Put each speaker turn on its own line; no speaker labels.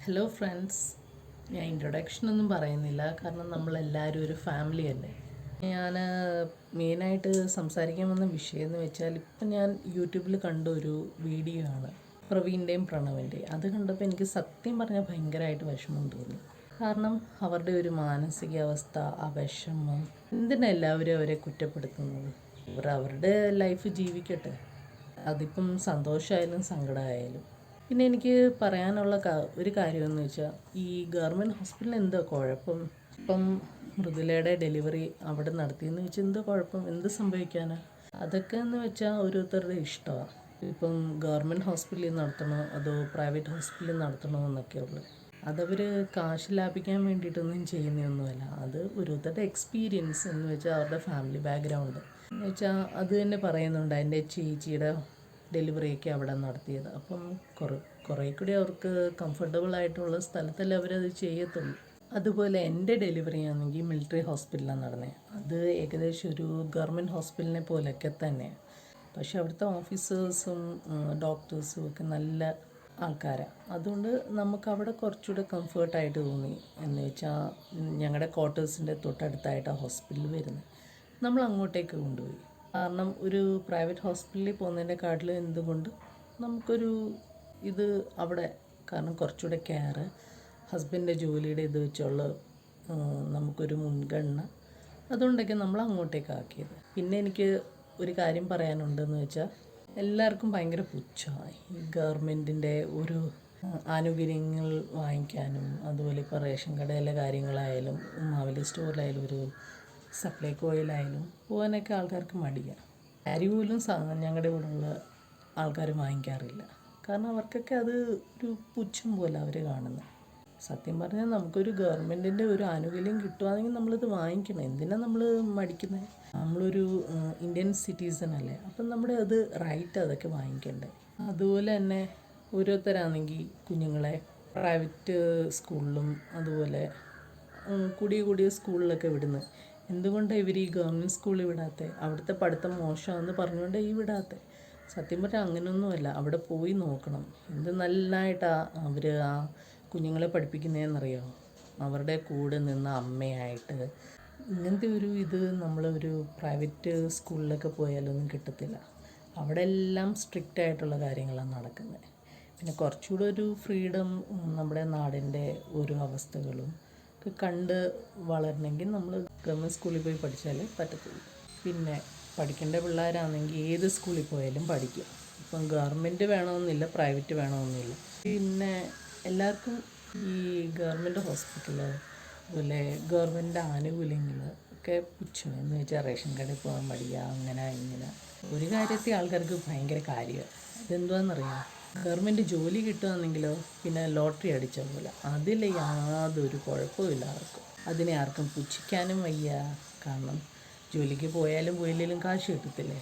Hello friends, ഞാൻ ഇൻട്രൊഡക്ഷനൊന്നും പറയുന്നില്ല, കാരണം നമ്മളെല്ലാവരും ഒരു ഫാമിലി അല്ലേ. ഞാൻ മെയിനായിട്ട് സംസാരിക്കാൻ വന്ന വിഷയം എന്ന് വെച്ചാൽ, ഇപ്പം ഞാൻ യൂട്യൂബിൽ കണ്ട ഒരു വീഡിയോ ആണ്, പ്രവീണിൻ്റെയും പ്രണവിൻ്റെയും. അത് കണ്ടപ്പോൾ എനിക്ക് സത്യം പറഞ്ഞാൽ ഭയങ്കരമായിട്ട് വിഷമം തോന്നി. കാരണം അവരുടെ ഒരു മാനസികാവസ്ഥ, ആ വിഷമം, എന്തിനെല്ലാവരും അവരെ കുറ്റപ്പെടുത്തുന്നത്? അവരുടെ ലൈഫ് ജീവിക്കട്ടെ, അതിപ്പം സന്തോഷമായാലും സങ്കടമായാലും. പിന്നെ എനിക്ക് പറയാനുള്ള ഒരു കാര്യമെന്ന് വെച്ചാൽ, ഈ ഗവൺമെൻറ് ഹോസ്പിറ്റലിൽ എന്തോ കുഴപ്പം? ഇപ്പം മൃദുലയുടെ ഡെലിവറി അവിടെ നടത്തിയെന്ന് വെച്ചാൽ എന്തോ കുഴപ്പം? എന്ത് സംഭവിക്കാനാ? അതൊക്കെ എന്ന് വെച്ചാൽ ഓരോരുത്തരുടെ ഇഷ്ടമാണ്. ഇപ്പം ഗവൺമെൻറ് ഹോസ്പിറ്റലിൽ നടത്തണോ അതോ പ്രൈവറ്റ് ഹോസ്പിറ്റലിൽ നടത്തണോ എന്നൊക്കെ ഉള്ളു. അതവർ കാശ് ലാഭിക്കാൻ വേണ്ടിയിട്ടൊന്നും ചെയ്യുന്നതൊന്നുമല്ല. അത് ഓരോരുത്തരുടെ എക്സ്പീരിയൻസ് എന്ന് വെച്ചാൽ അവരുടെ ഫാമിലി ബാക്ക്ഗ്രൗണ്ട് എന്ന് വെച്ചാൽ അത് തന്നെ പറയുന്നുണ്ട്. എൻ്റെ ചേച്ചിയുടെ ഡെലിവറിയൊക്കെ അവിടെ നടത്തിയത്. അപ്പം കുറേ കൂടി അവർക്ക് കംഫർട്ടബിൾ ആയിട്ടുള്ള സ്ഥലത്തല്ലേ അവരത് ചെയ്യത്തുള്ളൂ. അതുപോലെ എൻ്റെ ഡെലിവറി ആണെങ്കിൽ മിലിറ്ററി ഹോസ്പിറ്റലിലാണ് നടന്നത്. അത് ഏകദേശം ഒരു ഗവൺമെൻറ് ഹോസ്പിറ്റലിനെ പോലെയൊക്കെ തന്നെ. പക്ഷെ അവിടുത്തെ ഓഫീസേഴ്സും ഡോക്ടേഴ്സും ഒക്കെ നല്ല ആൾക്കാരാണ്. അതുകൊണ്ട് നമുക്കവിടെ കുറച്ചുകൂടെ കംഫർട്ടായിട്ട് തോന്നി. എന്ന് വെച്ചാൽ ഞങ്ങളുടെ ക്വാർട്ടേഴ്സിൻ്റെ തൊട്ടടുത്തായിട്ടാണ് ഹോസ്പിറ്റൽ വരുന്നത്. നമ്മൾ അങ്ങോട്ടേക്ക് കൊണ്ടുപോയി. കാരണം ഒരു പ്രൈവറ്റ് ഹോസ്പിറ്റലിൽ പോകുന്നതിനെക്കാട്ടിലും എന്തുകൊണ്ട് നമുക്കൊരു ഇത് അവിടെ, കാരണം കുറച്ചുകൂടെ കെയർ, ഹസ്ബൻഡിൻ്റെ ജോലിയുടെ ഇത് വെച്ചുള്ള നമുക്കൊരു മുൻഗണന, അതുകൊണ്ടൊക്കെ നമ്മൾ അങ്ങോട്ടേക്ക് ആക്കിയത്. പിന്നെ എനിക്ക് ഒരു കാര്യം പറയാനുണ്ടെന്ന് വെച്ചാൽ, എല്ലാവർക്കും ഭയങ്കര പുച്ഛമായി ഈ ഗവൺമെൻറ്റിൻ്റെ ഒരു ആനുകൂല്യങ്ങൾ വാങ്ങിക്കാനും. അതുപോലെ ഇപ്പോൾ റേഷൻ കടയിലെ കാര്യങ്ങളായാലും, മാവേലി സ്റ്റോറിലായാലും, ഒരു സപ്ലൈകോയിലായാലും പോകാനൊക്കെ ആൾക്കാർക്ക് മടിയാണ്. അരി പോലും ഞങ്ങളുടെ ഇവിടെയുള്ള ആൾക്കാർ വാങ്ങിക്കാറില്ല. കാരണം അവർക്കൊക്കെ അത് ഒരു പുച്ഛം പോലെ അവർ കാണുന്നത്. സത്യം പറഞ്ഞാൽ നമുക്കൊരു ഗവൺമെൻറ്റിൻ്റെ ഒരു ആനുകൂല്യം കിട്ടുവാണെങ്കിൽ നമ്മളിത് വാങ്ങിക്കണം. എന്തിനാണ് നമ്മൾ മടിക്കുന്നത്? നമ്മളൊരു ഇന്ത്യൻ സിറ്റിസൺ അല്ലേ, അപ്പം നമ്മുടെ അത് റൈറ്റ്, അതൊക്കെ വാങ്ങിക്കണ്ടേ. അതുപോലെ തന്നെ ഓരോരുത്തരാണെങ്കിൽ കുഞ്ഞുങ്ങളെ പ്രൈവറ്റ് സ്കൂളിലും അതുപോലെ കൂടിയ സ്കൂളിലൊക്കെ വിടുന്നത്. എന്തുകൊണ്ടാണ് ഇവർ ഈ ഗവൺമെൻറ് സ്കൂളിൽ വിടാത്തത്? അവിടുത്തെ പഠിത്തം മോശമാണെന്ന് പറഞ്ഞുകൊണ്ടാണ് ഈ വിടാത്തത്. സത്യം പറഞ്ഞാൽ അങ്ങനെയൊന്നുമല്ല. അവിടെ പോയി നോക്കണം. എന്ത് നല്ലതായിട്ടാണ് അവർ ആ കുഞ്ഞുങ്ങളെ പഠിപ്പിക്കുന്നതെന്നറിയാമോ? അവരുടെ കൂടെ നിന്ന അമ്മയായിട്ട്. ഇങ്ങനത്തെ ഒരു ഇത് നമ്മളൊരു പ്രൈവറ്റ് സ്കൂളിലൊക്കെ പോയാലൊന്നും കിട്ടത്തില്ല. അവിടെ എല്ലാം സ്ട്രിക്റ്റ് ആയിട്ടുള്ള കാര്യങ്ങളാണ് നടക്കുന്നത്. പിന്നെ കുറച്ചുകൂടെ ഒരു ഫ്രീഡം നമ്മുടെ നാടിൻ്റെ ഓരോ അവസ്ഥകളും ഒക്കെ കണ്ട് വളരണമെങ്കിൽ നമ്മൾ ഗവൺമെൻറ് സ്കൂളിൽ പോയി പഠിച്ചാലേ പറ്റത്തുള്ളൂ. പിന്നെ പഠിക്കേണ്ട പിള്ളേരാണെങ്കിൽ ഏത് സ്കൂളിൽ പോയാലും പഠിക്കും. ഇപ്പം ഗവൺമെൻറ് വേണമെന്നില്ല, പ്രൈവറ്റ് വേണമെന്നില്ല. പിന്നെ എല്ലാവർക്കും ഈ ഗവൺമെൻറ് ഹോസ്പിറ്റൽ, അതുപോലെ ഗവൺമെൻറ് ആനുകൂല്യങ്ങൾ ഒക്കെ പുച്ഛം. എന്ന് വെച്ചാൽ റേഷൻ കടയിൽ പോകാൻ മടിയാ, അങ്ങനെ ഇങ്ങനെ. ഒരു കാര്യത്തിൽ ആൾക്കാർക്ക് ഭയങ്കര കാര്യമാണ്. അതെന്തുവാണെന്നറിയാമോ? ഗവൺമെൻറ് ജോലി കിട്ടുകയാണെങ്കിലോ പിന്നെ ലോട്ടറി അടിച്ച പോലെ, അതിൽ യാതൊരു കുഴപ്പമില്ല ആർക്കും. അതിനെ ആർക്കും പുച്ഛിക്കാനും വയ്യ. കാരണം ജോലിക്ക് പോയാലും പോയില്ലെങ്കിലും കാശ് കിട്ടത്തില്ലേ.